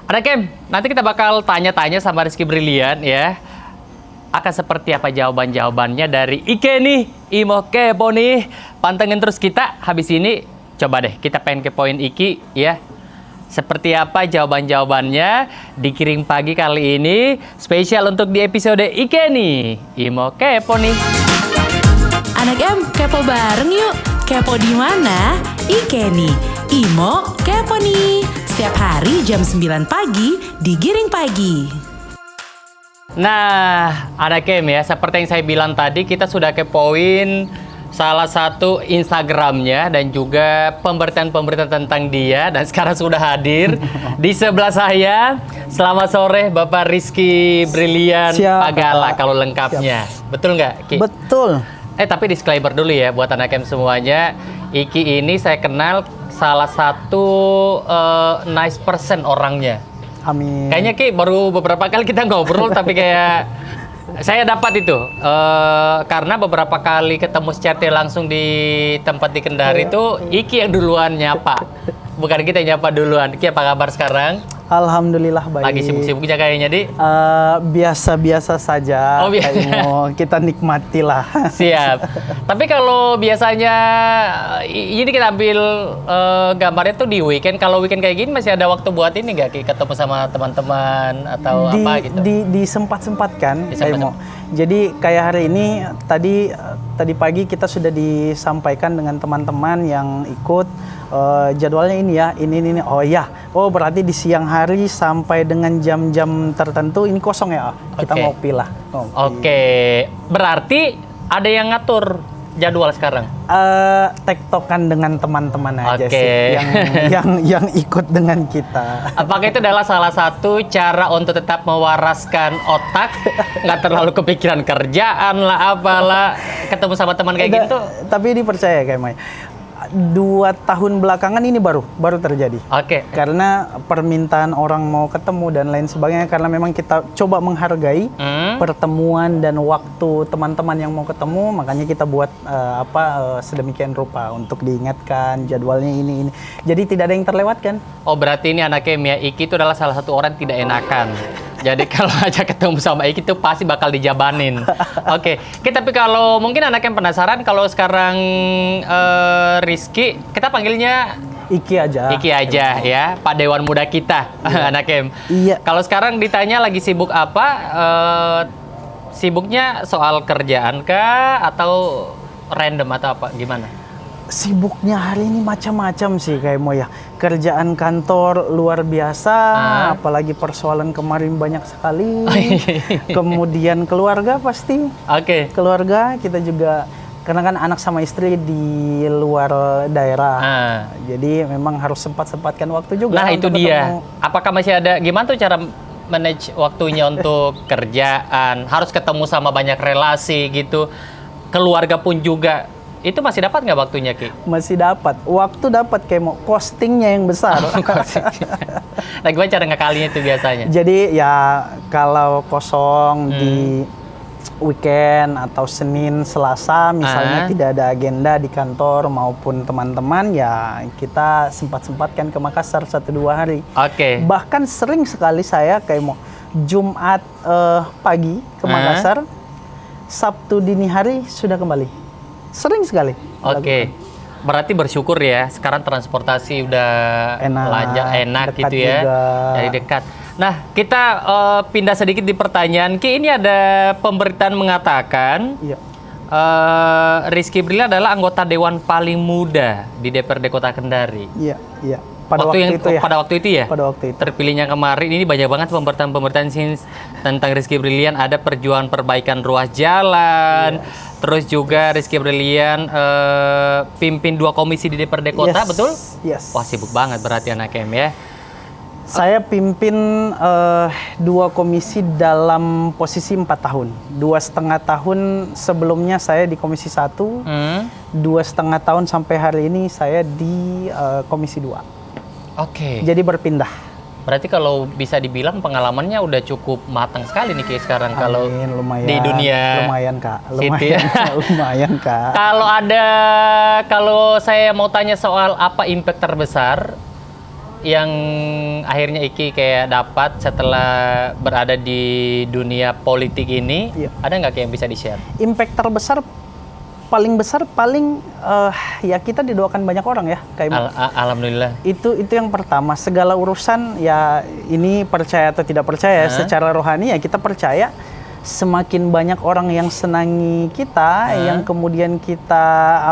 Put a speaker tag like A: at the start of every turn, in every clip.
A: Ada Kem, nanti kita bakal tanya-tanya sama Rizky Brilian ya. Akan seperti apa jawaban-jawabannya dari Ike nih, Imo kepo nih. Pantengin terus kita, habis ini coba deh kita pengen kepoin Iki ya. Seperti apa jawaban-jawabannya di Giring Pagi kali ini. Spesial untuk di episode Ike nih, Imo kepo nih.
B: Anak M, kepo bareng yuk. Kepo di mana? Ike nih, Imo kepo nih. Setiap hari jam 9 pagi di Giring Pagi.
A: Nah, ada Kem ya, seperti yang saya bilang tadi, kita sudah kepoin salah satu Instagramnya dan juga pemberitaan-pemberitaan tentang dia, dan sekarang sudah hadir di sebelah saya. Selamat sore Bapak Rizky Brilian Pagala kalau lengkapnya. Siap. Betul nggak, Ki?
C: Betul.
A: Tapi disclaimer dulu ya buat anak Kem semuanya. Iki ini saya kenal salah satu nice person orangnya.
C: Amin.
A: Kayaknya Ki baru beberapa kali kita ngobrol tapi kayak saya dapat itu karena beberapa kali ketemu secara langsung di tempat di Kendari itu Iki yang duluan nyapa, bukan kita yang nyapa duluan. Ki apa kabar sekarang?
C: Alhamdulillah baik.
A: Lagi sibuk-sibuknya kayaknya di?
C: Biasa-biasa saja.
A: Oh biasa.
C: Kita nikmatilah.
A: Siap. Tapi kalau biasanya ini kita ambil gambarnya tuh di weekend. Kalau weekend kayak gini masih ada waktu buat ini nggak? Ketemu sama teman-teman atau apa gitu?
C: Disempat-sempatkan. Jadi kayak hari ini tadi pagi kita sudah disampaikan dengan teman-teman yang ikut jadwalnya ini ya. Ini. Oh berarti di siang hari sampai dengan jam-jam tertentu ini kosong ya. Kita ngopi lah.
A: Oke. Berarti ada yang ngatur jadwal sekarang?
C: Tektokan dengan teman-teman aja sih yang ikut dengan kita.
A: Apakah itu adalah salah satu cara untuk tetap mewaraskan otak, nggak terlalu kepikiran kerjaan lah apalah, ketemu sama teman kayak gitu?
C: Tapi dipercaya kayak Mai. 2 tahun belakangan ini baru terjadi. Karena permintaan orang mau ketemu dan lain sebagainya, karena memang kita coba menghargai pertemuan dan waktu teman-teman yang mau ketemu, makanya kita buat sedemikian rupa untuk diingatkan jadwalnya ini. Jadi tidak ada yang terlewatkan. Oh berarti ini anaknya Mia Iki itu adalah salah satu orang yang tidak enakan. Jadi kalau aja ketemu sama Iki itu pasti bakal dijabanin. Tapi kalau mungkin anak yang penasaran, kalau sekarang Rizky, kita panggilnya Iki aja ya, Pak Dewan Muda kita, anak Em. Iya. Kalau sekarang ditanya lagi sibuk apa? Sibuknya soal kerjaan kah atau random atau apa? Gimana? Sibuknya hari ini macam-macam sih kayak ya. Kerjaan kantor luar biasa, apalagi persoalan kemarin banyak sekali. Kemudian keluarga pasti. Keluarga kita juga, karena kan anak sama istri di luar daerah. Jadi memang harus sempat-sempatkan waktu juga. Nah itu dia. Apakah masih ada, gimana tuh cara manage waktunya untuk kerjaan? Harus ketemu sama banyak relasi gitu. Keluarga pun juga. Itu masih dapat nggak waktunya, Ki? Masih dapat. Waktu dapat kayak mau postingnya yang besar. Nah, gimana cara ngakalinya itu biasanya? Jadi ya kalau kosong di weekend atau Senin, Selasa misalnya tidak ada agenda di kantor maupun teman-teman, ya kita sempat-sempatkan ke Makassar 1-2 hari. Bahkan sering sekali saya kayak mau Jumat pagi ke Makassar, Sabtu dini hari sudah kembali. Sering sekali. Berarti bersyukur ya, sekarang transportasi udah enak gitu ya, dari dekat. Nah, kita pindah sedikit di pertanyaan. Ki, ini ada pemberitaan mengatakan Rizky Brilian adalah anggota dewan paling muda di DPRD Kota Kendari. Iya. Pada waktu itu ya? Terpilihnya kemarin, ini banyak banget pemberitaan tentang Rizky Brilian. Ada perjuangan perbaikan ruas jalan, terus juga Rizky Brilian pimpin 2 komisi di DPRD Kota, betul? Wah sibuk banget berarti anak Em ya. Saya pimpin 2 komisi dalam posisi 4 tahun. 2,5 tahun sebelumnya saya di komisi 1, 2,5 tahun sampai hari ini saya di komisi 2. Jadi berpindah. Berarti kalau bisa dibilang pengalamannya udah cukup matang sekali nih Ki sekarang. Kalau di dunia. Lumayan Kak. Lumayan Kak. Kalau saya mau tanya soal apa impact terbesar
A: yang akhirnya Iki kayak dapat setelah berada di dunia politik ini?
C: Iya.
A: Ada nggak kayak yang bisa di-share?
C: Impact terbesar ya kita didoakan banyak orang ya, kayak
A: Alhamdulillah.
C: itu yang pertama. Segala urusan ya, ini percaya atau tidak percaya, secara rohani ya kita percaya semakin banyak orang yang senangi kita, yang kemudian kita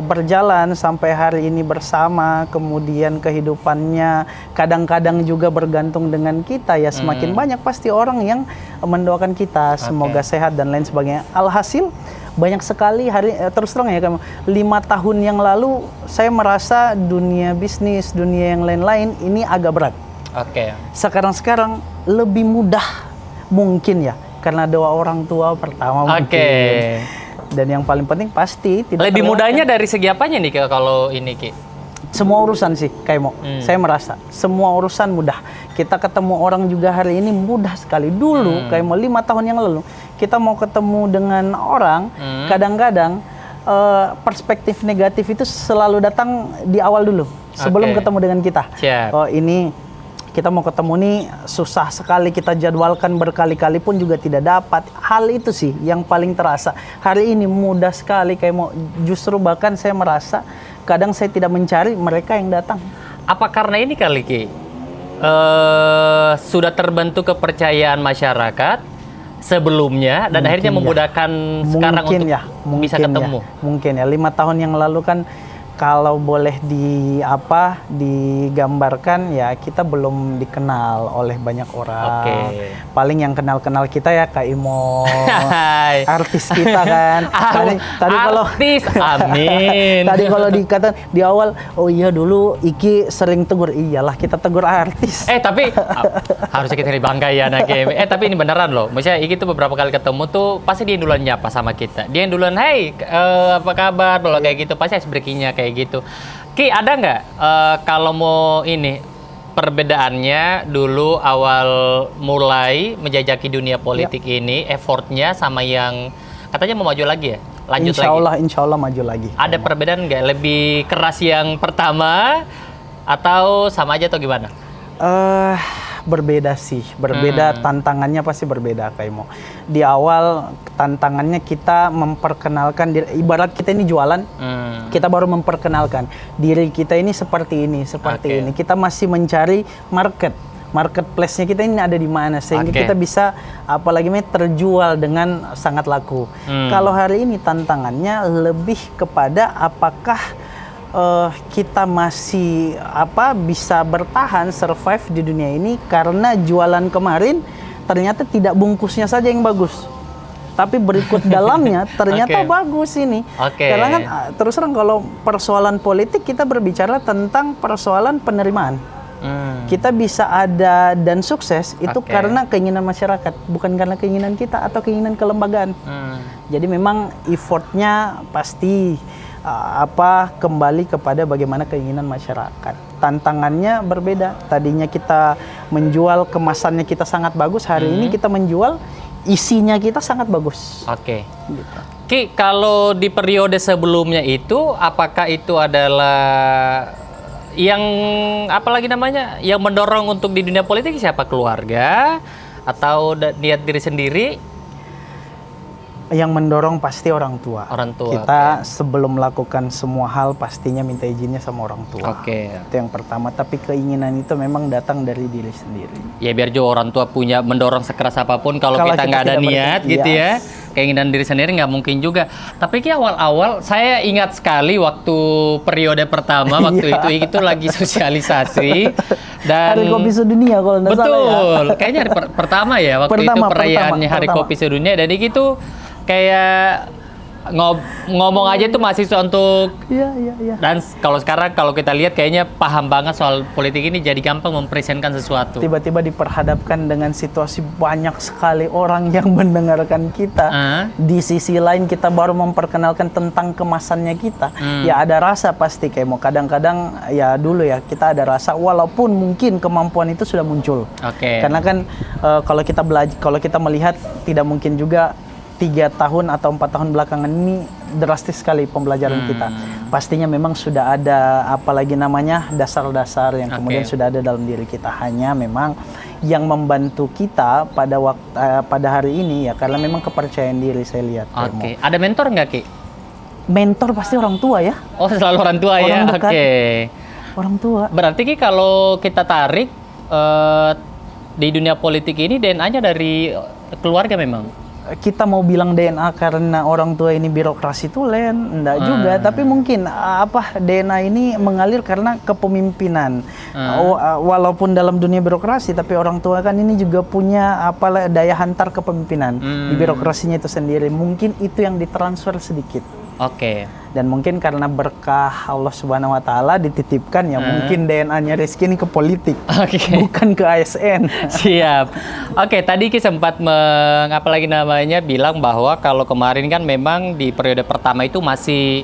C: berjalan sampai hari ini bersama, kemudian kehidupannya kadang-kadang juga bergantung dengan kita ya, semakin banyak pasti orang yang mendoakan kita semoga sehat dan lain sebagainya. Alhasil banyak sekali terus terang ya, 5 tahun yang lalu saya merasa dunia bisnis, dunia yang lain-lain ini agak berat.
A: Oke.
C: Sekarang lebih mudah mungkin ya, karena doa orang tua pertama mungkin. Dan yang paling penting pasti tidak
A: lebih
C: terlewatkan.
A: mudahnya dari segi apanya nih kalau ini Ki?
C: Semua urusan sih, Kaimo. Saya merasa semua urusan mudah. Kita ketemu orang juga hari ini mudah sekali. Dulu, Kaimo 5 tahun yang lalu, kita mau ketemu dengan orang, kadang-kadang perspektif negatif itu selalu datang di awal dulu, sebelum ketemu dengan kita.
A: Siap.
C: Oh ini kita mau ketemu nih susah sekali, kita jadwalkan berkali-kali pun juga tidak dapat. Hal itu sih yang paling terasa. Hari ini mudah sekali, justru bahkan saya merasa kadang saya tidak mencari, mereka yang datang.
A: Apa karena ini kali Ki? Sudah terbentuk kepercayaan masyarakat sebelumnya dan
C: Mungkin
A: akhirnya memudahkan sekarang
C: mungkin
A: untuk bisa ketemu.
C: Mungkin ya, 5 tahun yang lalu kan kalau boleh digambarkan ya, kita belum dikenal oleh banyak orang. Paling yang kenal-kenal kita ya Kak Imo, artis kita kan. Tadi kalau
A: artis, amin.
C: Tadi kalau dikata di awal, oh iya dulu Iki sering tegur, iyalah kita tegur artis.
A: Tapi harusnya kita dibangga ya anak game. Tapi ini beneran loh. Maksudnya Iki tuh beberapa kali ketemu tuh pasti dia yang duluan nyapa sama kita. Dia yang duluan, hey apa kabar? Kalau kayak gitu pasti icebreaking-nya kayak gitu. Ki, ada nggak kalau mau ini perbedaannya dulu awal mulai menjajaki dunia politik ini, effortnya sama yang katanya mau maju lagi ya? Lanjut
C: Insya Allah maju lagi.
A: Ada perbedaan nggak? Lebih keras yang pertama atau sama aja atau gimana?
C: Berbeda sih, tantangannya pasti berbeda Kaimo. Di awal tantangannya kita memperkenalkan diri, ibarat kita ini jualan, kita baru memperkenalkan diri kita ini seperti ini. Kita masih mencari marketplace-nya kita ini ada di mana sehingga kita bisa apalagi terjual dengan sangat laku. Kalau hari ini tantangannya lebih kepada apakah kita masih bisa bertahan, survive di dunia ini, karena jualan kemarin ternyata tidak bungkusnya saja yang bagus, tapi berikut dalamnya ternyata bagus ini. Karena kan terus terang kalau persoalan politik kita berbicara tentang persoalan penerimaan. Kita bisa ada dan sukses itu karena keinginan masyarakat, bukan karena keinginan kita atau keinginan kelembagaan. Jadi memang effortnya pasti kembali kepada bagaimana keinginan masyarakat. Tantangannya berbeda. Tadinya kita menjual kemasannya kita sangat bagus, hari ini kita menjual isinya kita sangat bagus. Gitu.
A: Ki, kalau di periode sebelumnya itu, apakah itu adalah yang yang mendorong untuk di dunia politik siapa? Keluarga atau niat diri sendiri?
C: Yang mendorong pasti orang tua. Kita sebelum melakukan semua hal pastinya minta izinnya sama orang tua. Itu yang pertama. Tapi keinginan itu memang datang dari diri sendiri.
A: Ya biar juga orang tua punya mendorong sekeras apapun. Kalau kita nggak ada niat gitu ya, keinginan diri sendiri nggak mungkin juga. Tapi Ki, awal-awal saya ingat sekali waktu periode pertama waktu itu lagi sosialisasi dan
C: Hari Kopi Sedunia kalau nggak salah ya.
A: Betul. Kayaknya hari pertama ya waktu itu perayaannya Hari Kopi Sedunia, dan itu kayak ngomong aja tuh mahasiswa untuk dan kalau sekarang kalau kita lihat kayaknya paham banget soal politik ini, jadi gampang mempresentkan sesuatu.
C: Tiba-tiba diperhadapkan dengan situasi banyak sekali orang yang mendengarkan kita. Di sisi lain kita baru memperkenalkan tentang kemasannya kita. Ya ada rasa pasti kayak kadang-kadang ya dulu ya kita ada rasa, walaupun mungkin kemampuan itu sudah muncul. Karena kan kalau kita melihat tidak mungkin juga 3 tahun atau 4 tahun belakangan ini drastis sekali pembelajaran kita. pastinya memang sudah ada apalagi namanya dasar-dasar yang kemudian
A: Oke.
C: sudah ada dalam diri kita. Hanya memang yang membantu kita pada pada hari ini ya karena memang kepercayaan diri saya lihat.
A: Oke. Ada mentor nggak, Ki?
C: Mentor pasti orang tua ya.
A: Oh, selalu orang tua ya.
C: Orang dekat.
A: Oke.
C: Orang tua.
A: Berarti Ki kalau kita tarik di dunia politik ini DNA-nya dari keluarga memang.
C: Kita mau bilang DNA karena orang tua ini birokrasi tulen, enggak juga. Tapi mungkin DNA ini mengalir karena kepemimpinan. Walaupun dalam dunia birokrasi, tapi orang tua kan ini juga punya daya hantar kepemimpinan di birokrasinya itu sendiri. Mungkin itu yang ditransfer sedikit.
A: Oke.
C: Dan mungkin karena berkah Allah Subhanahu wa taala dititipkan ya mungkin DNA-nya Rizky ini ke politik.
A: Oke.
C: Bukan ke ASN.
A: Siap. Oke, tadi Ki sempat bilang bahwa kalau kemarin kan memang di periode pertama itu masih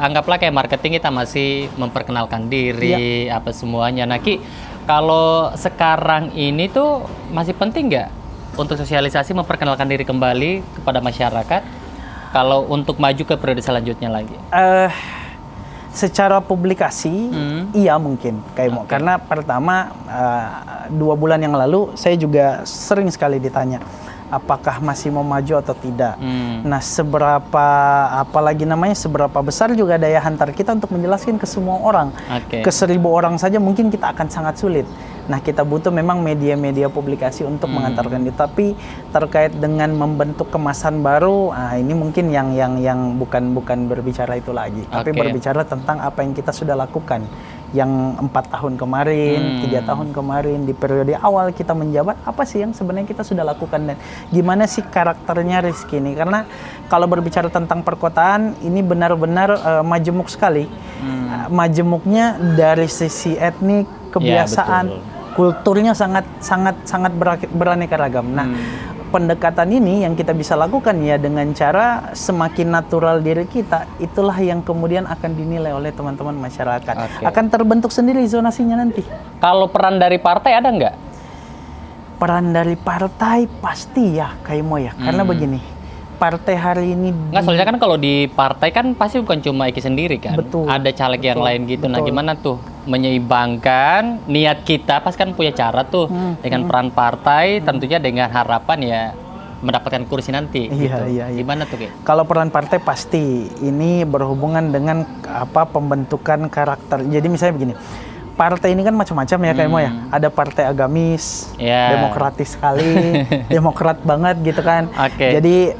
A: anggaplah kayak marketing kita masih memperkenalkan diri apa semuanya. Nah, Ki, kalau sekarang ini tuh masih penting nggak untuk sosialisasi memperkenalkan diri kembali kepada masyarakat kalau untuk maju ke periode selanjutnya lagi?
C: Secara publikasi, iya mungkin karena pertama 2 bulan yang lalu saya juga sering sekali ditanya apakah masih mau maju atau tidak. Nah, seberapa besar juga daya hantar kita untuk menjelaskan ke semua orang. Ke 1.000 orang saja mungkin kita akan sangat sulit. Nah, kita butuh memang media-media publikasi untuk mengantarkan itu. Tapi terkait dengan membentuk kemasan baru, ini mungkin yang bukan berbicara itu lagi, tapi berbicara tentang apa yang kita sudah lakukan. Yang 4 tahun kemarin, 3 tahun kemarin di periode awal kita menjabat, apa sih yang sebenarnya kita sudah lakukan dan gimana sih karakternya Rizky ini? Karena kalau berbicara tentang perkotaan ini benar-benar majemuk sekali. Majemuknya dari sisi etnik, kebiasaan, kulturnya sangat beraneka ragam. Nah, pendekatan ini yang kita bisa lakukan ya dengan cara semakin natural diri kita, itulah yang kemudian akan dinilai oleh teman-teman masyarakat. Akan terbentuk sendiri zonasinya nanti.
A: Kalau peran dari partai ada nggak?
C: Peran dari partai pasti ya, karena begini. Partai hari ini
A: Nggak, soalnya kan kalau di partai kan pasti bukan cuma Eki sendiri kan.
C: Betul.
A: Ada caleg yang lain gitu. Nah, gimana tuh menyeimbangkan niat kita pas kan punya cara tuh dengan peran partai, tentunya dengan harapan ya mendapatkan kursi nanti.
C: Iya.
A: Gimana tuh, Ki?
C: Kalau peran partai pasti ini berhubungan dengan pembentukan karakter. Jadi misalnya begini. Partai ini kan macam-macam ya ya. Ada partai agamis, demokratis sekali, demokrat banget gitu kan. Jadi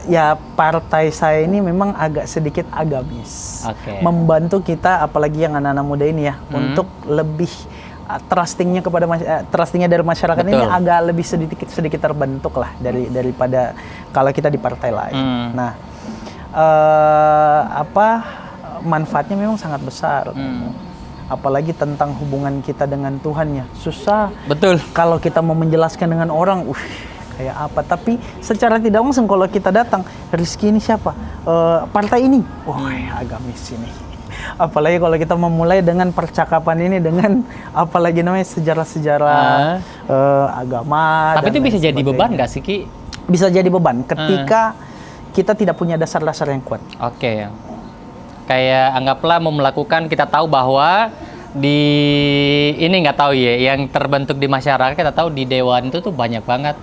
C: ya partai saya ini memang agak sedikit agamis. Membantu kita apalagi yang anak-anak muda ini ya untuk lebih trustingnya dari masyarakat. Betul. Ini agak lebih sedikit terbentuk lah daripada kalau kita di partai lain. Nah, manfaatnya memang sangat besar. Apalagi tentang hubungan kita dengan Tuhan ya. Susah.
A: Betul.
C: Kalau kita mau menjelaskan dengan orang, kayak apa. Tapi secara tidak langsung kalau kita datang, Rizky ini siapa? Partai ini. Agamis ini. Apalagi kalau kita memulai dengan percakapan ini dengan apalagi namanya sejarah-sejarah agama.
A: Tapi itu bisa jadi beban nggak sih, Ki?
C: Bisa jadi beban ketika kita tidak punya dasar-dasar yang kuat.
A: Kayak anggaplah mau melakukan, kita tahu bahwa di ini nggak tahu ya, yang terbentuk di masyarakat kita tahu di dewan itu tuh banyak banget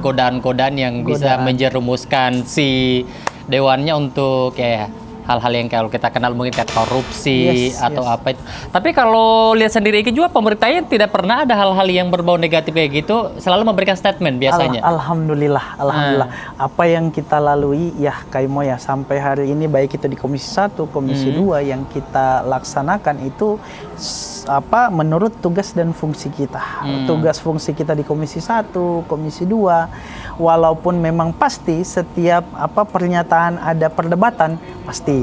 A: godaan-godaan yang bisa menjerumuskan si dewannya untuk kayak hal-hal yang kalau kita kenal mungkin kayak korupsi atau apa itu. Tapi kalau lihat sendiri Iki juga pemerintahnya tidak pernah ada hal-hal yang berbau negatif kayak gitu, selalu memberikan statement biasanya.
C: Alhamdulillah. Apa yang kita lalui ya ya sampai hari ini baik itu di Komisi 1, Komisi 2 yang kita laksanakan itu menurut tugas dan fungsi kita. Tugas fungsi kita di Komisi 1, Komisi 2, walaupun memang pasti setiap pernyataan ada perdebatan pasti.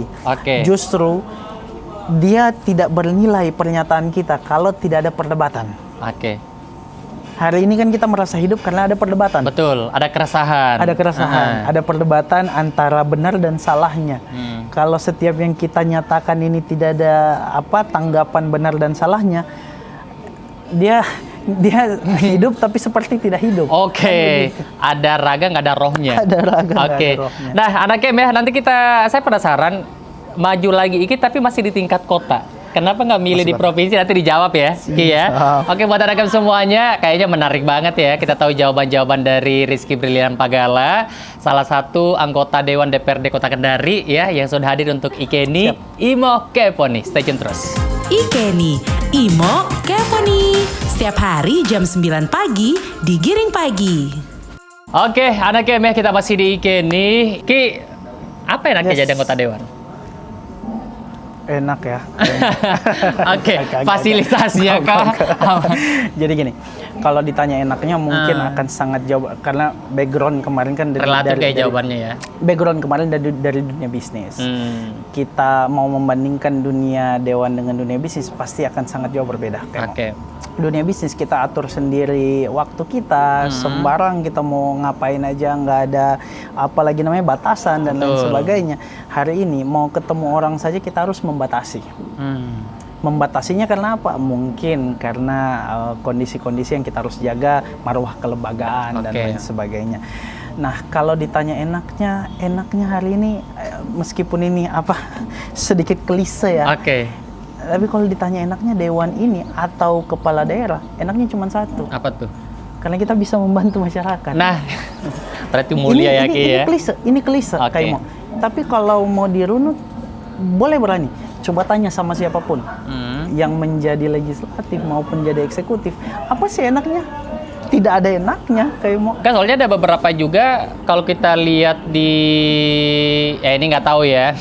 C: Justru dia tidak bernilai pernyataan kita kalau tidak ada perdebatan. Hari ini kan kita merasa hidup karena ada perdebatan.
A: Betul, ada keresahan.
C: Ada perdebatan antara benar dan salahnya. Kalau setiap yang kita nyatakan ini tidak ada tanggapan benar dan salahnya, dia Dia hidup tapi seperti tidak hidup.
A: Oke, ada raga nggak ada rohnya.
C: Ada raga nggak
A: Oke.
C: ada rohnya.
A: Nah, anak Kem ya, nanti saya penasaran maju lagi Iki tapi masih di tingkat kota. Kenapa nggak milih di provinsi? Nanti dijawab ya, Ki ya. Oke, buat anak Kem semuanya, kayaknya menarik banget ya. Kita tahu jawaban-jawaban dari Rizky Brilian Pagala, salah satu anggota Dewan DPRD Kota Kendari ya, yang sudah hadir untuk Ikeni Imo Kepo nih. Stay tune terus.
B: Ikeni, Imo Kepo nih. Setiap hari jam 9 pagi di Giring Pagi.
A: Oke, anak Kem ya, kita masih di Ikeni. Ki, apa enaknya jadi anggota Dewan?
C: Enak ya.
A: Oke, fasilitasnya kah?
C: Jadi gini, kalau ditanya enaknya mungkin akan sangat jauh karena background kemarin kan
A: Relatif kayak jawabannya ya.
C: Background kemarin dari dunia bisnis. Kita mau membandingkan dunia dewan dengan dunia bisnis pasti akan sangat jauh berbeda.
A: Oke.
C: Dunia bisnis kita atur sendiri waktu kita, sembarang kita mau ngapain aja, nggak ada apalagi namanya batasan dan lain sebagainya. Hari ini mau ketemu orang saja kita harus membatasi. Membatasinya karena apa? Mungkin karena kondisi-kondisi yang kita harus jaga, marwah kelembagaan dan lain sebagainya. Nah, kalau ditanya enaknya hari ini meskipun ini sedikit klise ya. Tapi kalau ditanya enaknya dewan ini atau kepala daerah, enaknya cuma satu.
A: Apa tuh?
C: Karena kita bisa membantu masyarakat.
A: Nah, berarti mulia ya Ki ya.
C: Ini klise kayak mau. Tapi kalau mau dirunut, boleh berani. Coba tanya sama siapapun yang menjadi legislatif maupun jadi eksekutif, apa sih enaknya? Tidak ada enaknya kayak mau.
A: Kan soalnya ada beberapa juga kalau kita lihat di ini nggak tahu ya.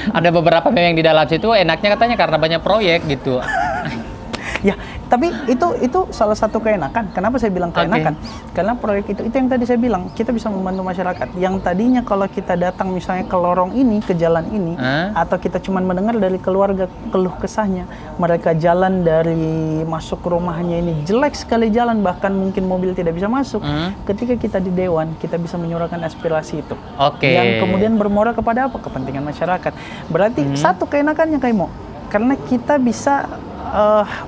A: Ada beberapa memang yang di dalam situ enaknya katanya karena banyak proyek gitu.
C: Ya, tapi itu salah satu keenakan. Kenapa saya bilang keenakan? Karena proyek itu yang tadi saya bilang, kita bisa membantu masyarakat. Yang tadinya kalau kita datang misalnya ke lorong ini, ke jalan ini, atau kita cuma mendengar dari keluarga keluh kesahnya, mereka jalan dari masuk ke rumahnya ini jelek sekali jalan, bahkan mungkin mobil tidak bisa masuk. Ketika kita di dewan, kita bisa menyuarakan aspirasi itu. Yang kemudian bermuara kepada apa? Kepentingan masyarakat. Berarti satu keenakannya kayak mau. Karena kita bisa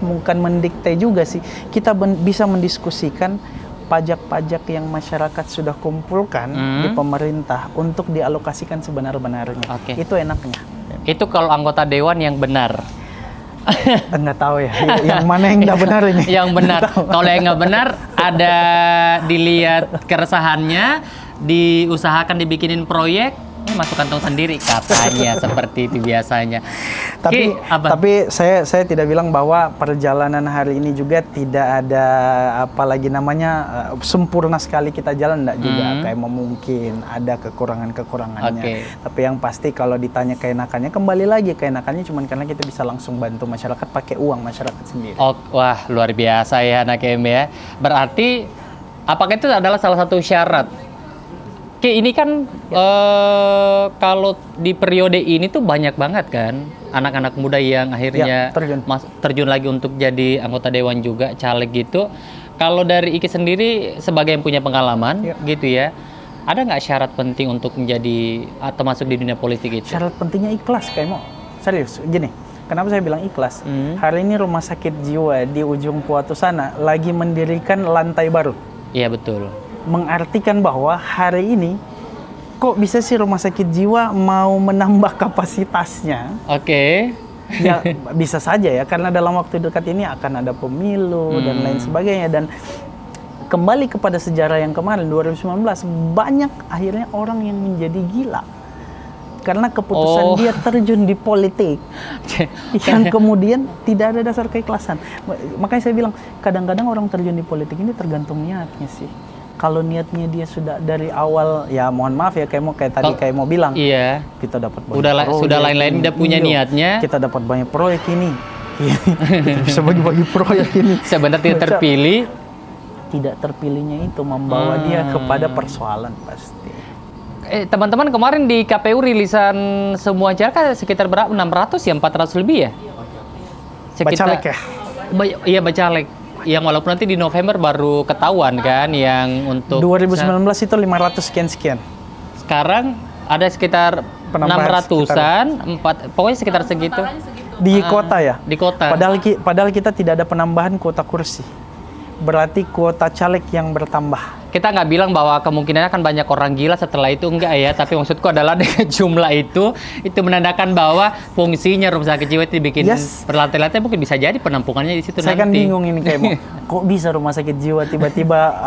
C: bukan mendikte juga sih, kita bisa mendiskusikan pajak-pajak yang masyarakat sudah kumpulkan di pemerintah untuk dialokasikan sebenar-benarnya. Itu enaknya.
A: Itu kalau anggota dewan yang benar.
C: Enggak tahu ya, yang mana yang nggak benar ini.
A: Yang benar. Kalau yang nggak benar, ada dilihat keresahannya, diusahakan dibikinin proyek, masuk kantong sendiri katanya seperti itu biasanya.
C: Tapi saya tidak bilang bahwa perjalanan hari ini juga tidak ada apalagi namanya sempurna sekali kita jalan, enggak juga, kayak mungkin ada kekurangannya. Tapi yang pasti kalau ditanya keenakannya, kembali lagi keenakannya cuma karena kita bisa langsung bantu masyarakat pakai uang masyarakat sendiri.
A: Wah, luar biasa ya anak Em ya. Berarti apakah itu adalah salah satu syarat? Oke, ini kan kalau di periode ini tuh banyak banget kan anak-anak muda yang akhirnya terjun lagi untuk jadi anggota dewan juga, caleg gitu. Kalau dari Iki sendiri sebagai yang punya pengalaman gitu ya, ada nggak syarat penting untuk menjadi atau masuk di dunia politik itu?
C: Syarat pentingnya ikhlas kayak mau. Serius, gini. Kenapa saya bilang ikhlas? Hari ini rumah sakit jiwa di ujung Puatu sana lagi mendirikan lantai baru.
A: Iya, betul.
C: Mengartikan bahwa hari ini kok bisa sih rumah sakit jiwa mau menambah kapasitasnya? Ya bisa saja ya, karena dalam waktu dekat ini akan ada pemilu dan lain sebagainya. Dan kembali kepada sejarah yang kemarin 2019, banyak akhirnya orang yang menjadi gila karena keputusan dia terjun di politik yang kemudian tidak ada dasar keikhlasan. Makanya saya bilang kadang-kadang orang terjun di politik ini tergantung niatnya sih. Kalau niatnya dia sudah dari awal, ya mohon maaf ya kayak tadi mau bilang, kita dapat banyak proyek,
A: sudah lain-lain udah punya niatnya,
C: kita dapat banyak proyek ini, kita bisa bagi-bagi proyek ini.
A: Sebenarnya
C: tidak terpilihnya itu membawa dia kepada persoalan pasti.
A: Teman-teman kemarin di KPU rilisan semua caleg sekitar berapa? 600 ya, 400 lebih ya?
C: Bacalek ya?
A: Iya, bacalek. Yang walaupun nanti di November baru ketahuan kan yang untuk
C: 2019 itu 500 sekian.
A: Sekarang ada sekitar 600-an, pokoknya sekitar segitu.
C: Di kota ya?
A: Di kota.
C: Padahal kita tidak ada penambahan kuota kursi. berarti kuota caleg yang bertambah.
A: Kita nggak bilang bahwa kemungkinannya akan banyak orang gila setelah itu, enggak ya. Tapi maksudku adalah dengan jumlah itu menandakan bahwa fungsinya rumah sakit jiwa itu dibikin berlantai-lantai, mungkin bisa jadi penampungannya di situ.
C: Saya
A: nanti
C: kan bingung ini kayak mau, kok bisa rumah sakit jiwa tiba-tiba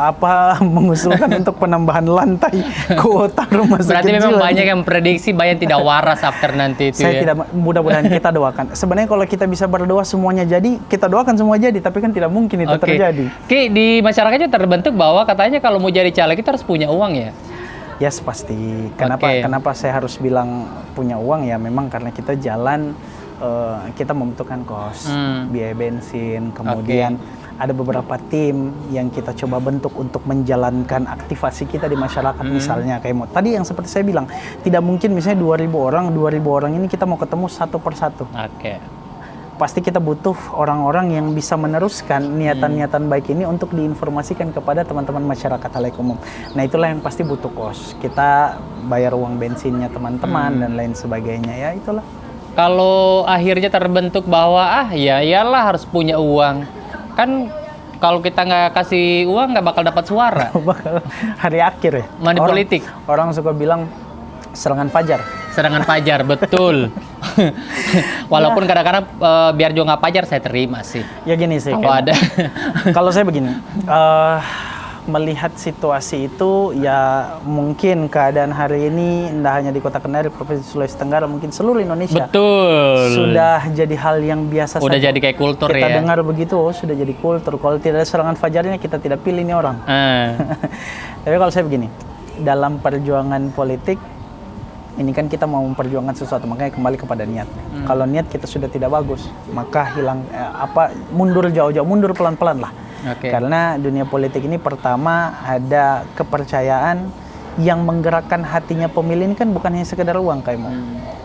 C: mengusulkan untuk penambahan lantai kuota rumah sakit
A: berarti
C: jiwa.
A: memang banyak yang memprediksi banyak tidak waras after nanti itu.
C: Saya tidak, mudah-mudahan kita doakan. Sebenarnya kalau kita bisa berdoa semuanya jadi, kita doakan semua jadi, tapi kan tidak mungkin itu terjadi.
A: Ki, di masyarakatnya terbentuk bahwa katanya kalau mau jadi caleg kita harus punya uang ya?
C: Yes, pasti. Kenapa saya harus bilang punya uang ya? Memang karena kita jalan, kita membutuhkan kos, biaya bensin, kemudian ada beberapa tim yang kita coba bentuk untuk menjalankan aktivasi kita di masyarakat. Misalnya kayak tadi yang seperti saya bilang, tidak mungkin misalnya 2.000 orang ini kita mau ketemu satu persatu. Pasti kita butuh orang-orang yang bisa meneruskan niatan-niatan baik ini untuk diinformasikan kepada teman-teman masyarakat halayak umum. Nah, itulah yang pasti butuh kos. Kita bayar uang bensinnya teman-teman dan lain sebagainya, ya itulah.
A: Kalau akhirnya terbentuk bahwa ya iyalah harus punya uang, kan kalau kita nggak kasih uang nggak bakal dapat suara.
C: Bakal hari akhir ya.
A: Money politik.
C: Orang suka bilang serangan fajar.
A: Serangan fajar, betul. Walaupun kadang-kadang biar juga nggak fajar saya terima sih.
C: Ya gini sih.
A: Kalau ada.
C: Kalau saya begini, melihat situasi itu ya mungkin keadaan hari ini tidak hanya di Kota Kendari, Provinsi Sulawesi Tenggara, mungkin seluruh Indonesia.
A: Betul.
C: Sudah jadi hal yang biasa
A: Udah
C: saja.
A: jadi kayak kultur
C: kita
A: ya.
C: dengar begitu, sudah jadi kultur. Kalau tidak ada serangan fajarnya kita tidak pilih ini orang. Tapi kalau saya begini, dalam perjuangan politik ini kan kita mau memperjuangkan sesuatu, makanya kembali kepada niat. Kalau niat kita sudah tidak bagus, maka mundur jauh-jauh, mundur pelan-pelan lah. Karena dunia politik ini pertama ada kepercayaan yang menggerakkan hatinya pemilih ini kan bukan hanya sekedar uang kayak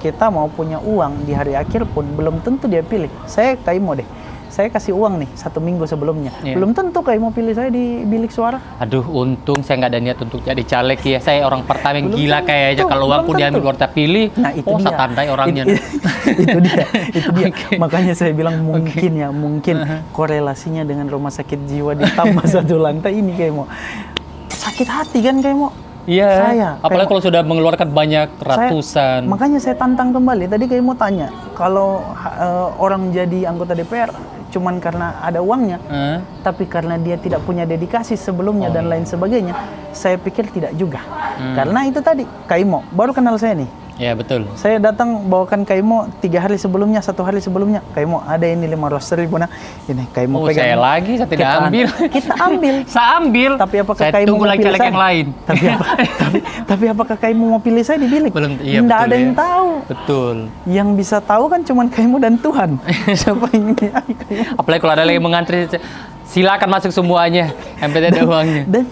C: Kita mau punya uang di hari akhir pun belum tentu dia pilih. Saya kayak deh. Saya kasih uang nih 1 minggu sebelumnya. Belum tentu kayak mau pilih saya di bilik suara.
A: Aduh, untung saya nggak ada niat untuk jadi caleg ya. Saya orang pertama yang gila kayaknya. Kalau uangku diambil keluarga pilih,
C: nah, itu dia.
A: Satandai orangnya.
C: Itu dia. Makanya saya bilang mungkin korelasinya dengan rumah sakit jiwa ditambah 1 lantai ini kayak sakit hati kan kayak
A: Iya.
C: Saya.
A: Apalagi kalau sudah mengeluarkan banyak ratusan.
C: Makanya saya tantang kembali. Tadi kayak tanya, kalau orang jadi anggota DPR cuman karena ada uangnya, tapi karena dia tidak punya dedikasi sebelumnya dan lain sebagainya, saya pikir tidak juga. Karena itu tadi, Kaimo baru kenal saya nih.
A: Ya betul.
C: Saya datang bawakan Kaimo 3 hari sebelumnya, 1 hari sebelumnya. Kaimo ada ini 500.000 nah. Ini Kaimo pegang.
A: Saya lagi, saya tidak ambil.
C: Kita ambil.
A: Saya ambil.
C: Tapi apakah
A: saya
C: Kaimo
A: tunggu lagi caleg yang lain.
C: Tapi apakah Kaimo mau pilih saya di bilik?
A: Belum. Iya,
C: nggak
A: betul,
C: ada yang tahu.
A: Betul.
C: Yang bisa tahu kan cuma Kaimo dan Tuhan. Siapa yang ini?
A: Apalagi kalau ada lagi mengantri, silakan masuk semuanya. Yang penting ada uangnya.
C: Dan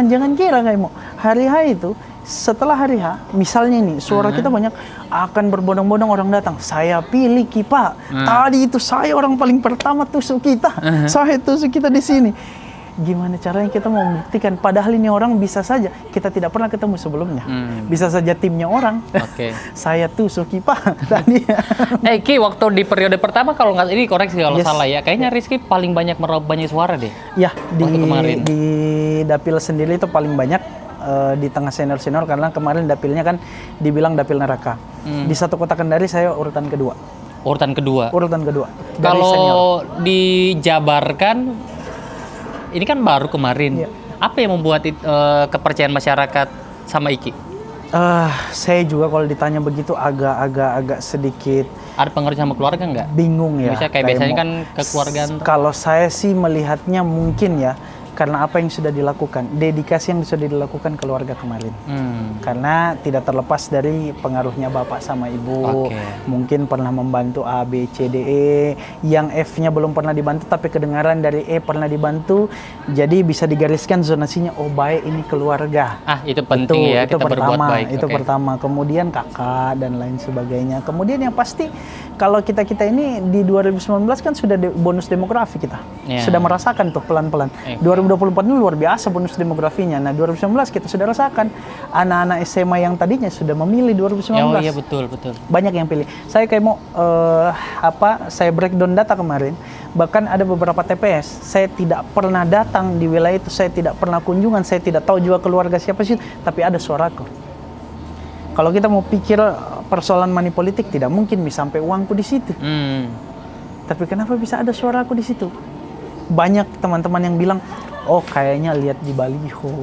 C: jangan kira Kaimo, hari H itu setelah hari H, misalnya ini suara kita banyak, akan berbondong-bondong orang datang. Saya pilih Kipa. Tadi itu saya orang paling pertama tusuk kita. Saya tusuk kita di sini. Gimana caranya kita mau membuktikan? Padahal ini orang bisa saja kita tidak pernah ketemu sebelumnya. Bisa saja timnya orang. Saya tusuk Kipa tadi.
A: Ki, waktu di periode pertama kalau nggak ini koreksi kalau salah ya, kayaknya Rizky paling banyak meraup banyak suara deh.
C: Ya,
A: kemarin.
C: Di dapil sendiri itu paling banyak. Di tengah senior-senior karena kemarin dapilnya kan dibilang dapil neraka. Di satu Kota Kendari saya urutan kedua.
A: Urutan kedua.
C: Kalau
A: dijabarkan, ini kan baru kemarin. Apa yang membuat kepercayaan masyarakat sama Iki?
C: Saya juga kalau ditanya begitu agak sedikit.
A: Ada pengaruh sama keluarga nggak?
C: Bingung ya.
A: Misalnya kayak biasanya kan kekeluargaan.
C: Kalau saya sih melihatnya mungkin ya. Karena apa yang sudah dilakukan, dedikasi yang sudah dilakukan keluarga kemarin. Karena tidak terlepas dari pengaruhnya bapak sama ibu. Mungkin pernah membantu A, B, C, D, E. Yang F-nya belum pernah dibantu, tapi kedengaran dari E pernah dibantu. Jadi bisa digariskan zonasinya, oh baik ini keluarga.
A: Itu penting ya,
C: itu
A: kita
C: pertama,
A: berbuat baik.
C: Itu pertama. Kemudian kakak dan lain sebagainya. Kemudian yang pasti, kalau kita ini di 2019 kan sudah bonus demografi kita. Sudah merasakan tuh pelan-pelan. 2024 ini luar biasa bonus demografinya. Nah, 2019 kita sudah rasakan. Anak-anak SMA yang tadinya sudah memilih 2019.
A: Iya, betul.
C: Banyak yang pilih. Saya kayak saya breakdown data kemarin Bahkan ada beberapa TPS, saya tidak pernah datang di wilayah itu, saya tidak pernah kunjungan, saya tidak tahu juga keluarga siapa sih, tapi ada suaraku. Kalau kita mau pikir persoalan money politik, tidak mungkin bisa sampai uangku di situ. Tapi kenapa bisa ada suaraku di situ? Banyak teman-teman yang bilang, oh kayaknya lihat di baliho,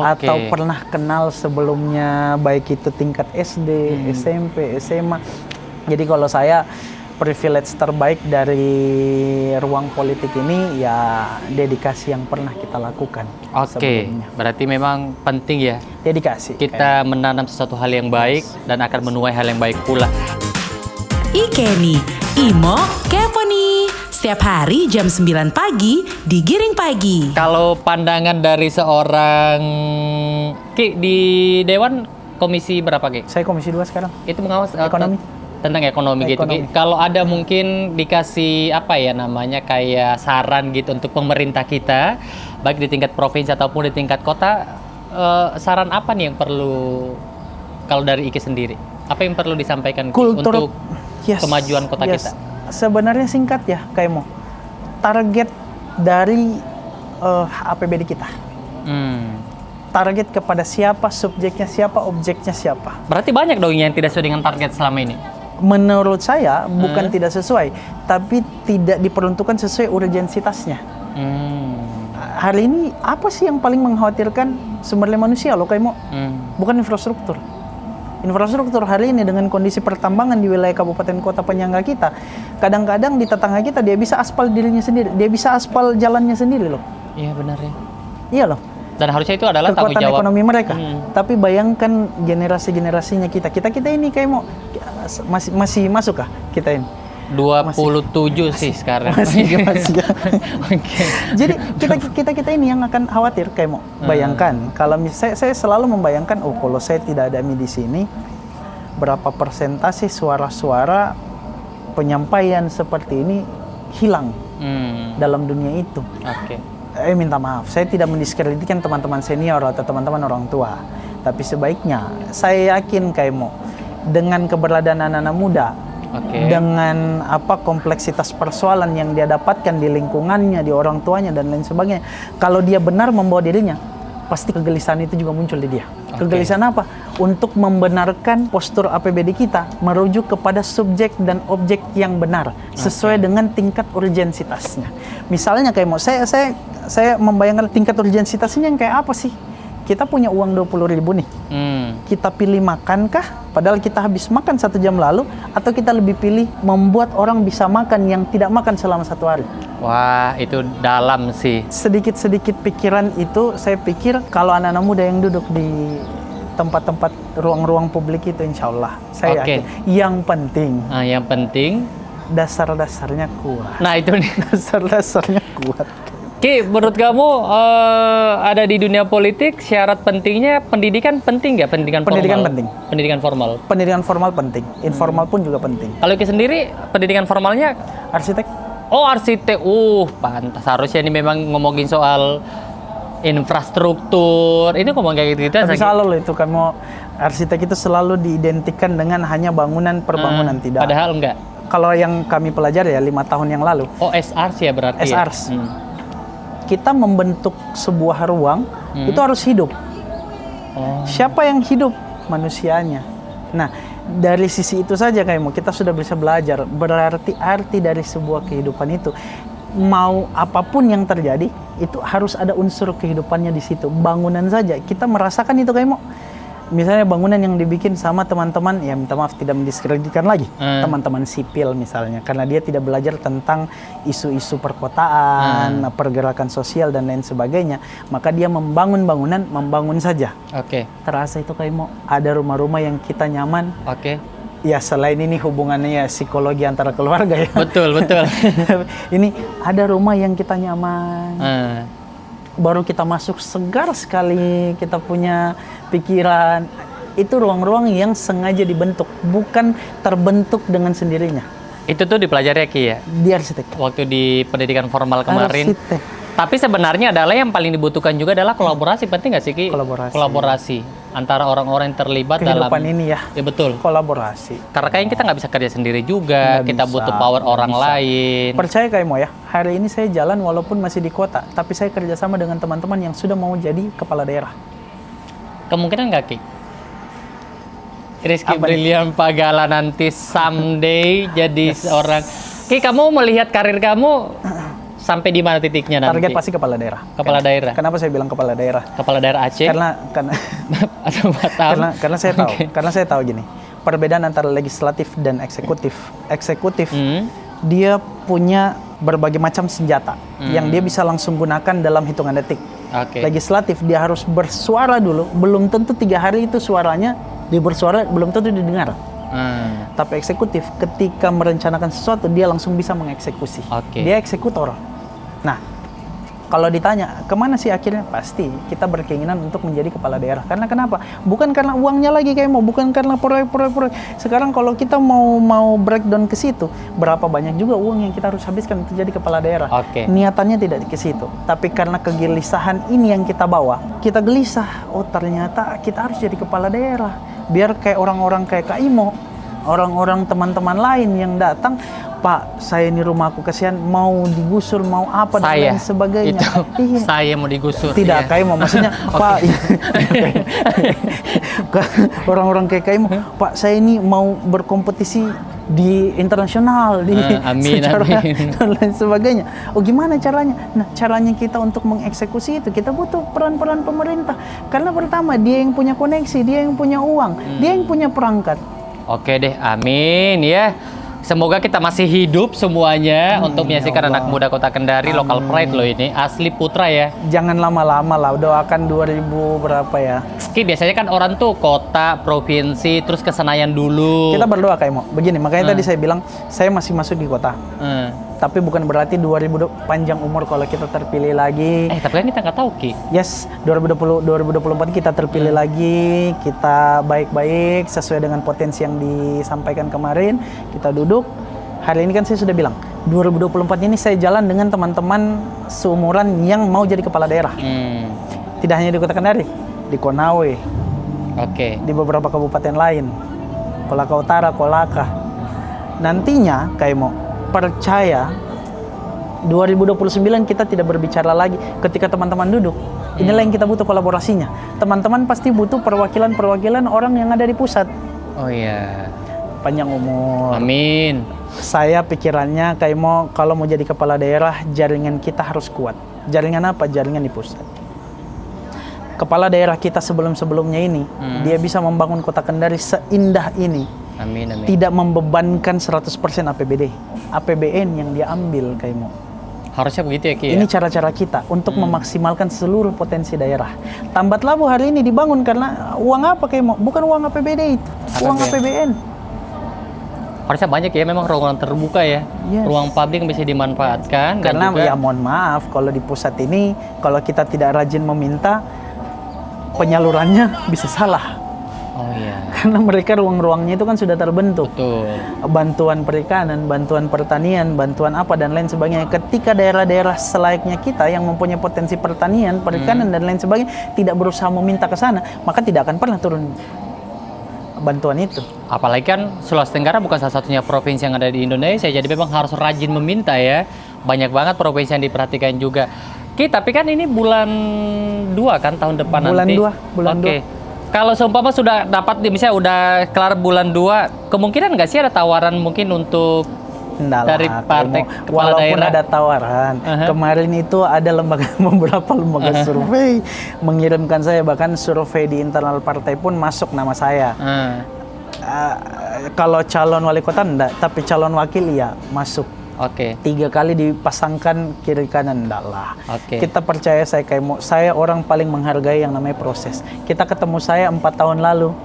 C: atau pernah kenal sebelumnya, baik itu tingkat SD, SMP, SMA. Jadi kalau saya, privilege terbaik dari ruang politik ini ya dedikasi yang pernah kita lakukan. Sebelumnya.
A: Berarti memang penting ya
C: Dedikasi.
A: kita menanam sesuatu hal yang baik dan akan menuai hal yang baik pula.
B: Ikeni, Imo Kepo nih. Setiap hari jam 9 pagi di Giring Pagi.
A: Kalau pandangan dari seorang Ki di Dewan Komisi berapa Ki?
C: Saya Komisi 2 sekarang.
A: Itu mengawas
C: Ekonomi.
A: tentang ekonomi gitu. Ki. Kalau ada mungkin dikasih apa ya namanya kayak saran gitu untuk pemerintah kita, baik di tingkat provinsi ataupun di tingkat kota, saran apa nih yang perlu kalau dari Iki sendiri? Apa yang perlu disampaikan Ki, untuk kemajuan kota kita?
C: Sebenarnya singkat ya, kayak target dari APBD kita. Target kepada siapa, subjeknya siapa, objeknya siapa.
A: Berarti banyak dong yang tidak sesuai dengan target selama ini?
C: Menurut saya bukan tidak sesuai, tapi tidak diperuntukkan sesuai urgensitasnya. Hari ini apa sih yang paling mengkhawatirkan sumber daya manusia loh kayak bukan infrastruktur. Infrastruktur hari ini dengan kondisi pertambangan di wilayah kabupaten kota penyangga kita, kadang-kadang di tetangga kita dia bisa aspal dirinya sendiri, dia bisa aspal jalannya sendiri loh.
A: Iya benar ya.
C: Iya loh.
A: Dan harusnya itu adalah tanggung
C: kekuatan
A: jawab
C: ekonomi mereka. Tapi bayangkan generasi-generasinya kita ini kayak masih masuk kah kita ini?
A: 27 sih sekarang.
C: Masih. Jadi kita ini yang akan khawatir kayak bayangkan kalau saya selalu membayangkan kalau saya tidak ada di sini berapa persentase suara-suara penyampaian seperti ini hilang dalam dunia itu. Minta maaf, saya tidak mendiskreditkan teman-teman senior atau teman-teman orang tua. Tapi sebaiknya, saya yakin dengan keberadaan anak-anak muda, dengan kompleksitas persoalan yang dia dapatkan di lingkungannya, di orang tuanya dan lain sebagainya, kalau dia benar membawa dirinya, pasti kegelisahan itu juga muncul di dia. Kegelisahan apa? Untuk membenarkan postur APBD kita merujuk kepada subjek dan objek yang benar sesuai dengan tingkat urgensitasnya. Misalnya kayak saya membayangkan tingkat urgensitasnya yang kayak apa sih? Kita punya uang 20.000 nih. Kita pilih makankah? Padahal kita habis makan 1 jam lalu, atau kita lebih pilih membuat orang bisa makan yang tidak makan selama 1 hari?
A: Wah, itu dalam sih.
C: Sedikit-sedikit pikiran itu, saya pikir kalau anak-anak muda yang duduk di tempat-tempat ruang-ruang publik itu, insya Allah, saya yakin. Yang penting, dasar-dasarnya kuat.
A: Nah, itu nih.
C: Dasar-dasarnya kuat.
A: Ki, menurut kamu ada di dunia politik syarat pentingnya pendidikan penting nggak? Pendidikan
C: penting.
A: Pendidikan formal.
C: Pendidikan formal penting. Informal pun juga penting.
A: Kalau Ki sendiri pendidikan formalnya
C: arsitek.
A: Oh, arsitek. Pantas. Harusnya ini memang ngomongin soal infrastruktur. Ini ngomong kayak gitu.
C: Tapi salah loh itu, kamu arsitek itu selalu diidentikan dengan hanya bangunan per bangunan, tidak.
A: Padahal enggak.
C: Kalau yang kami pelajari ya 5 tahun yang lalu.
A: Oh, SR sih ya berarti.
C: SR. Kita membentuk sebuah ruang itu harus hidup. Siapa yang hidup? Manusianya. Nah, dari sisi itu saja kita sudah bisa belajar. Berarti arti dari sebuah kehidupan itu, mau apapun yang terjadi, itu harus ada unsur kehidupannya di situ. Bangunan saja kita merasakan itu misalnya bangunan yang dibikin sama teman-teman, ya minta maaf tidak mendiskreditkan lagi, teman-teman sipil misalnya, karena dia tidak belajar tentang isu-isu perkotaan, pergerakan sosial dan lain sebagainya, maka dia membangun bangunan, membangun saja. Terasa itu ada rumah-rumah yang kita nyaman. Ya selain ini hubungannya psikologi antara keluarga ya.
A: Betul.
C: Ini ada rumah yang kita nyaman. Baru kita masuk segar sekali, kita punya pikiran. Itu ruang-ruang yang sengaja dibentuk, bukan terbentuk dengan sendirinya.
A: Itu tuh dipelajari ya Ki ya?
C: Di arsitek.
A: Waktu di pendidikan formal kemarin.
C: Arsitek.
A: Tapi sebenarnya adalah yang paling dibutuhkan juga adalah kolaborasi. Penting nggak sih Ki?
C: Kolaborasi.
A: antara orang-orang yang terlibat dalam
C: kehidupan ini ya.
A: Ya betul.
C: Kolaborasi.
A: Karena kayaknya kita nggak bisa kerja sendiri juga,
C: Nggak
A: kita
C: bisa,
A: butuh power
C: nggak
A: orang
C: bisa.
A: lain.
C: Percaya kayak mau ya, hari ini saya jalan walaupun masih di kota, tapi saya kerjasama dengan teman-teman yang sudah mau jadi kepala daerah.
A: Kemungkinan nggak Ki? Rizky
C: Apa nih?
A: Brilian Pagala nanti someday jadi seorang. Ki, kamu melihat karir kamu sampai di mana titiknya nanti?
C: Target pasti kepala daerah.
A: Kepala daerah.
C: Kenapa saya bilang kepala daerah?
A: Kepala daerah Aceh
C: Karena
A: atau Batam?
C: karena saya tahu,
A: Oke.
C: karena saya tahu gini. Perbedaan antara legislatif dan eksekutif. Eksekutif
A: Hmm.
C: dia punya berbagai macam senjata yang dia bisa langsung gunakan dalam hitungan detik.
A: Oke.
C: Legislatif dia harus bersuara dulu, belum tentu 3 hari itu suaranya dia bersuara, belum tentu didengar.
A: Hmm.
C: Tapi eksekutif ketika merencanakan sesuatu dia langsung bisa mengeksekusi.
A: Oke.
C: Dia eksekutor. Nah, kalau ditanya kemana sih akhirnya, pasti kita berkeinginan untuk menjadi kepala daerah. Karena kenapa? Bukan karena uangnya lagi kayak mau, bukan karena proyek. Sekarang kalau kita mau breakdown ke situ, berapa banyak juga uang yang kita harus habiskan untuk jadi kepala daerah.
A: Oke.
C: Niatannya tidak ke situ, tapi karena kegelisahan ini yang kita bawa, kita gelisah. Oh ternyata kita harus jadi kepala daerah. Biar kayak orang-orang kayak Kak Imo, orang-orang teman-teman lain yang datang, Pak, saya ini rumahku kasihan, mau digusur, mau apa dan lain sebagainya.
A: Itu
C: Iya.
A: saya mau digusur.
C: Tidak,
A: iya.
C: kayak mau maksudnya, Pak, orang-orang kayak Kaimo, Pak, saya ini mau berkompetisi di internasional, di
A: Amin,
C: secara
A: amin.
C: dan lain sebagainya. Oh gimana caranya? Nah caranya kita untuk mengeksekusi itu kita butuh peran-peran pemerintah. Karena pertama dia yang punya koneksi, dia yang punya uang, dia yang punya perangkat.
A: Oke deh, amin ya. Semoga kita masih hidup semuanya untuk menyaksikan
C: Allah.
A: anak muda Kota Kendari, lokal pride loh ini, asli putra ya.
C: Jangan lama-lama lah, doakan 2000 berapa ya.
A: Ki, biasanya kan orang tuh kota, provinsi, terus ke Senayan dulu.
C: Kita berdoa Kaimo. Begini, makanya tadi saya bilang saya masih masuk di kota. Tapi bukan berarti panjang umur kalau kita terpilih lagi.
A: Tapi kan kita nggak tahu Ki.
C: Yes, 2024 kita terpilih lagi, kita baik-baik sesuai dengan potensi yang disampaikan kemarin, kita duduk. Hari ini kan saya sudah bilang, 2024 ini saya jalan dengan teman-teman seumuran yang mau jadi kepala daerah. Tidak hanya di Kota Kendari, di Konawe,
A: Oke.
C: di beberapa kabupaten lain, Kolaka Utara, Kolaka. Nantinya, Kaimo, percaya 2029 kita tidak berbicara lagi ketika teman-teman duduk. Inilah yang kita butuh kolaborasinya. Teman-teman pasti butuh perwakilan-perwakilan orang yang ada di pusat.
A: Oh iya.
C: Panjang umur.
A: Amin.
C: Saya pikirannya Kaimo kalau mau jadi kepala daerah, jaringan kita harus kuat. Jaringan apa? Jaringan di pusat. Kepala daerah kita sebelum-sebelumnya ini, dia bisa membangun Kota Kendari seindah ini.
A: Amin, amin.
C: Tidak membebankan 100% APBD. APBN yang dia ambil Kaimo.
A: Harusnya begitu ya Ki.
C: Ini cara-cara kita untuk memaksimalkan seluruh potensi daerah. Tambat Labu hari ini dibangun karena uang apa Kaimo? Bukan uang APBD itu, uang APBN.
A: Harusnya banyak ya, memang ruangan terbuka ya.
C: Yes.
A: Ruang publik yang bisa dimanfaatkan.
C: Karena
A: dan juga,
C: ya mohon maaf kalau di pusat ini kalau kita tidak rajin meminta, penyalurannya bisa salah.
A: Oh iya.
C: Karena mereka ruang-ruangnya itu kan sudah terbentuk.
A: Betul.
C: Bantuan perikanan, bantuan pertanian, bantuan apa dan lain sebagainya. Ketika daerah-daerah selayaknya kita yang mempunyai potensi pertanian, perikanan dan lain sebagainya tidak berusaha meminta ke sana, maka tidak akan pernah turun bantuan itu.
A: Apalagi kan Sulawesi Tenggara bukan salah satunya provinsi yang ada di Indonesia, jadi memang harus rajin meminta ya. Banyak banget provinsi yang diperhatikan juga. Ki, tapi kan ini bulan 2 kan tahun depan
C: Bulan
A: nanti.
C: 2, bulan
A: Oke. Kalau seumpama sudah dapat, misalnya udah kelar bulan 2, kemungkinan nggak sih ada tawaran mungkin untuk
C: Enggak
A: dari
C: lah,
A: partai
C: Kaimo.
A: kepala
C: Walaupun
A: daerah?
C: ada tawaran, kemarin itu ada beberapa lembaga survei mengirimkan saya, bahkan survei di internal partai pun masuk nama saya. Kalau calon wali kota enggak, tapi calon wakil iya masuk.
A: Oke.
C: 3 kali dipasangkan kiri kanan, enggak lah.
A: Oke.
C: Kita percaya saya orang paling menghargai yang namanya proses. Kita ketemu saya 4 tahun lalu.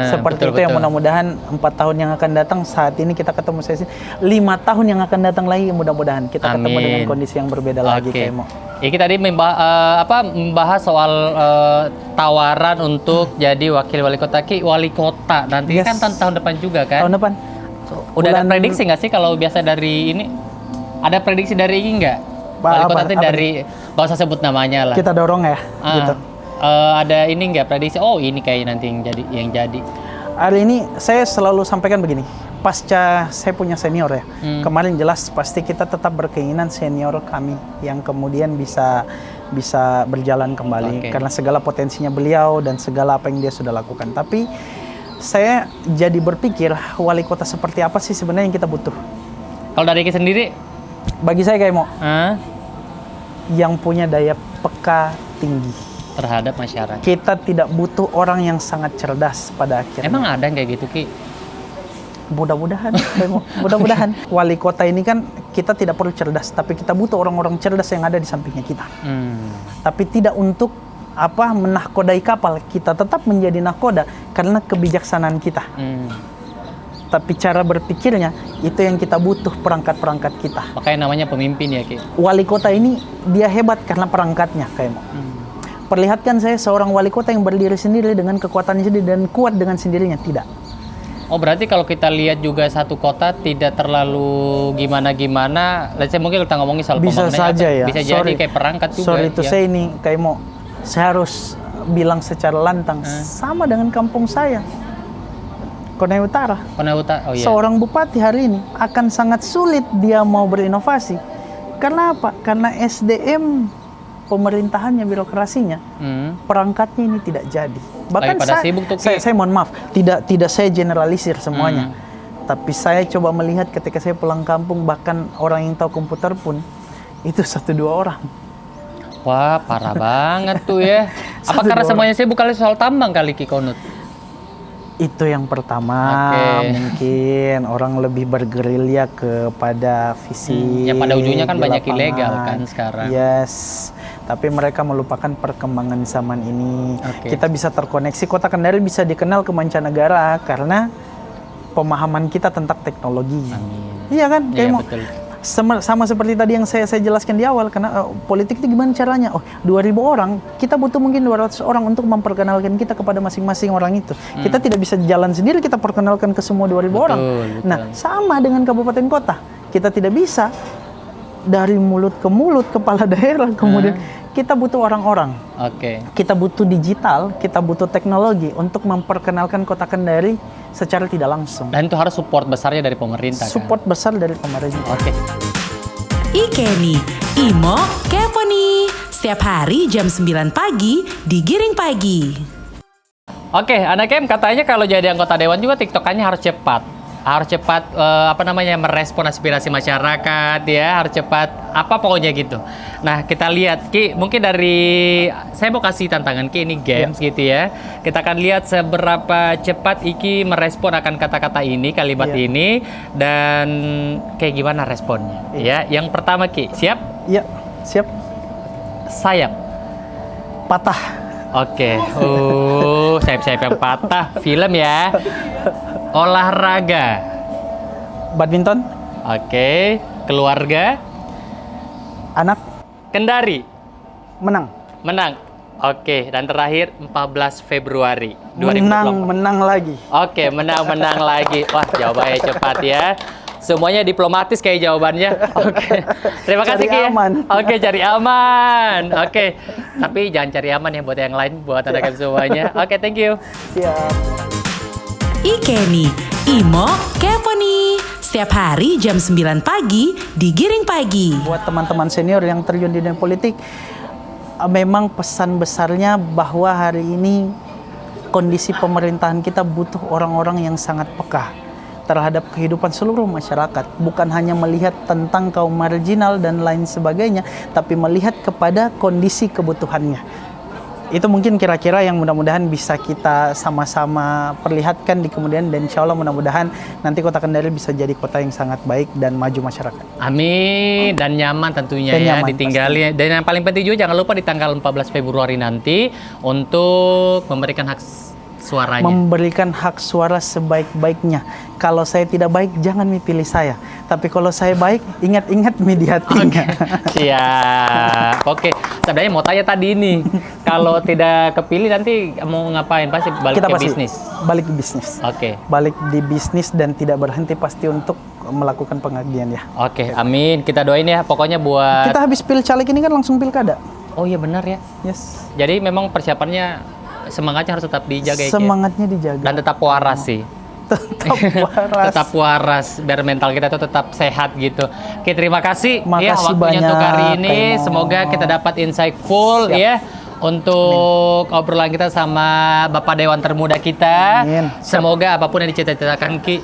C: Seperti
A: betul,
C: itu yang
A: betul.
C: mudah-mudahan 4 tahun yang akan datang, saat ini kita ketemu saya 5 tahun yang akan datang lagi, mudah-mudahan kita ketemu
A: Amin.
C: dengan kondisi yang berbeda lagi
A: Oke.
C: Kaimo.
A: Iki tadi membahas soal tawaran untuk jadi wakil wali kota. Ki, wali kota nanti
C: Yes.
A: kan tahun depan juga kan?
C: Tahun depan.
A: Udah ada
C: bulan-
A: prediksi nggak sih kalau biasa dari ini? Ada prediksi dari ini nggak?
C: Apa-
A: Wali kota
C: apa-
A: itu
C: apa
A: dari, nggak usah sebut namanya lah.
C: Kita dorong ya, gitu.
A: ada ini nggak prediksi? Oh ini kayak nanti yang jadi.
C: Hari ini saya selalu sampaikan begini, pasca saya punya senior ya, kemarin jelas pasti kita tetap berkeinginan senior kami yang kemudian bisa berjalan kembali karena segala potensinya beliau dan segala apa yang dia sudah lakukan. Tapi saya jadi berpikir wali kota seperti apa sih sebenarnya yang kita butuh?
A: Kalau dari Ki sendiri?
C: Bagi saya kayak mau yang punya daya peka tinggi
A: terhadap masyarakat.
C: Kita tidak butuh orang yang sangat cerdas pada akhirnya.
A: Emang ada yang kayak gitu Ki?
C: Mudah-mudahan, mudah-mudahan. Wali kota ini kan kita tidak perlu cerdas, tapi kita butuh orang-orang cerdas yang ada di sampingnya kita. Tapi tidak untuk menahkodai kapal, kita tetap menjadi nahkoda karena kebijaksanaan kita. Tapi cara berpikirnya itu yang kita butuh, perangkat-perangkat kita.
A: Makanya namanya pemimpin ya Ki.
C: Wali kota ini dia hebat karena perangkatnya kayak mau. Perlihatkan saya seorang wali kota yang berdiri sendiri dengan kekuatannya sendiri dan kuat dengan sendirinya, tidak.
A: Oh berarti kalau kita lihat juga satu kota tidak terlalu gimana-gimana, let's say mungkin kita ngomongin soal
C: bisa
A: pembangunan
C: saja ya.
A: Bisa jadi kayak perangkat juga.
C: Sorry itu
A: ya.
C: saya ini kayak mau, saya harus bilang secara lantang sama dengan kampung saya, Konai Utara.
A: Oh iya.
C: Seorang bupati hari ini akan sangat sulit dia mau berinovasi. Karena apa? Karena SDM pemerintahannya, birokrasinya, perangkatnya ini tidak jadi. Bahkan saya mohon maaf, tidak saya generalisir semuanya. Tapi saya coba melihat ketika saya pulang kampung, bahkan orang yang tahu komputer pun itu 1-2 orang.
A: Wah, parah banget tuh ya. Apa karena semuanya sibuk kali soal tambang kali Ki Konut?
C: Itu yang pertama, mungkin orang lebih bergerilya kepada visi.
A: Yang pada ujungnya kan banyak ilegal kan sekarang.
C: Yes, tapi mereka melupakan perkembangan zaman ini. Kita bisa terkoneksi, kota Kendari bisa dikenal ke mancanegara karena pemahaman kita tentang teknologi. Iya kan? Kayak betul. Sama seperti tadi yang saya jelaskan di awal, karena politik itu gimana caranya? 2.000 orang, kita butuh mungkin 200 orang untuk memperkenalkan kita kepada masing-masing orang itu. Kita tidak bisa jalan sendiri, kita perkenalkan ke semua 2.000 orang. Nah, sama dengan kabupaten kota. Kita tidak bisa dari mulut ke mulut, kepala daerah, kemudian kita butuh orang-orang. Kita butuh digital, kita butuh teknologi untuk memperkenalkan kota Kendari secara tidak langsung.
A: Dan itu harus support besarnya dari pemerintah.
C: Support besar dari pemerintah.
B: Ikeni, Imo Kepo nih. Setiap hari jam 9 pagi di Giring Pagi.
A: Anak Kem katanya kalau jadi anggota dewan juga tiktokannya harus cepat. Harus cepat merespon aspirasi masyarakat ya, harus cepat pokoknya gitu. Nah, kita lihat Ki, mungkin saya mau kasih tantangan Ki, ini games gitu ya. Kita akan lihat seberapa cepat Iki merespon akan kata-kata ini, kalimat ini, dan kayak gimana responnya. Ya, yang pertama Ki, siap?
C: Iya, siap.
A: Sayap.
C: Patah.
A: Sayap-sayap yang patah. Film ya. Olahraga.
C: Badminton.
A: Keluarga.
C: Anak.
A: Kendari.
C: Menang.
A: Dan terakhir 14 Februari 2024.
C: Menang lagi.
A: Menang lagi. Wah, jawabannya cepat ya. Semuanya diplomatis kayak jawabannya. Terima kasih Ki. Cari aman. Tapi jangan cari aman ya buat yang lain, buat anak semuanya. Thank you.
C: Siap.
B: Ikeni, Imo Kepo nih. Setiap hari jam 9 pagi di Giring Pagi.
C: Buat teman-teman senior yang terjun di dunia politik, memang pesan besarnya bahwa hari ini kondisi pemerintahan kita butuh orang-orang yang sangat peka terhadap kehidupan seluruh masyarakat. Bukan hanya melihat tentang kaum marginal dan lain sebagainya, tapi melihat kepada kondisi kebutuhannya. Itu mungkin kira-kira yang mudah-mudahan bisa kita sama-sama perlihatkan di kemudian, dan insya Allah mudah-mudahan nanti kota Kendari bisa jadi kota yang sangat baik dan maju masyarakat.
A: Amin, dan nyaman tentunya dan nyaman, ditinggali. Pasti. Dan yang paling penting juga jangan lupa di tanggal 14 Februari nanti untuk memberikan hak suaranya. Memberikan hak suara sebaik-baiknya. Kalau saya tidak baik, jangan pilih saya. Tapi kalau saya baik, ingat-ingat mediatinya.
C: Siap.
A: Sebenarnya mau tanya tadi ini, kalau tidak kepilih nanti mau ngapain? Pasti balik ke bisnis.
C: Balik ke bisnis. Balik di bisnis dan tidak berhenti pasti untuk melakukan pengabdian ya.
A: Amin. Kita doain ya. Pokoknya buat
C: kita habis pil caleg ini kan langsung pilkada.
A: Oh iya benar ya.
C: Yes.
A: Jadi memang persiapannya semangatnya harus tetap dijaga ya. Ki?
C: Semangatnya dijaga.
A: Dan tetap waras sih.
C: Tetap waras.
A: Tetap waras biar mental kita tuh tetap sehat gitu. Oke, terima kasih ya
C: Makasih
A: waktunya untuk
C: banyak,
A: hari ini.
C: Kak Imo.
A: Semoga kita dapat insightful
C: Siap.
A: ya untuk obrolan kita sama Bapak Dewan Termuda kita.
C: Amin. Siap.
A: Semoga apapun yang dicita-citakan Ki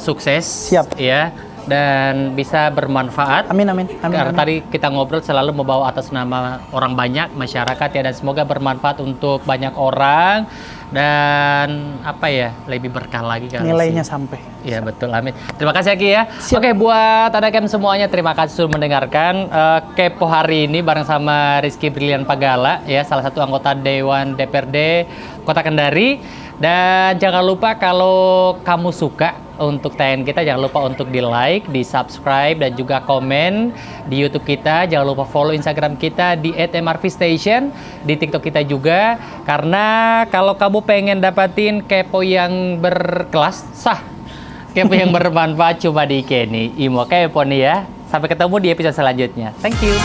A: sukses.
C: Siap.
A: Ya. Dan bisa bermanfaat.
C: Amin.
A: Karena tadi kita ngobrol selalu membawa atas nama orang banyak, masyarakat ya, dan semoga bermanfaat untuk banyak orang dan apa ya, lebih berkah lagi kan.
C: Nilainya sampai.
A: Iya betul, amin. Terima kasih Ki ya. Oke, buat Anak M semuanya terima kasih sudah mendengarkan Kepo hari ini bareng sama Rizky Brilian Pagala ya, salah satu anggota Dewan DPRD Kota Kendari. Dan jangan lupa kalau kamu suka untuk tayangan kita, jangan lupa untuk di-like, di-subscribe, dan juga komen di YouTube kita. Jangan lupa follow Instagram kita di @mrvstation, di TikTok kita juga. Karena kalau kamu pengen dapatin kepo yang berkelas, kepo yang bermanfaat, coba di Ikeni Imo Kepo nih ya. Sampai ketemu di episode selanjutnya. Thank you.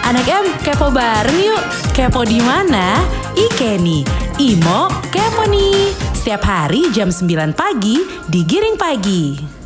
B: Anak M, kepo bareng yuk. Kepo di mana? Ikeni, Imo Kepo nih. Setiap hari jam 9 pagi di Giring Pagi.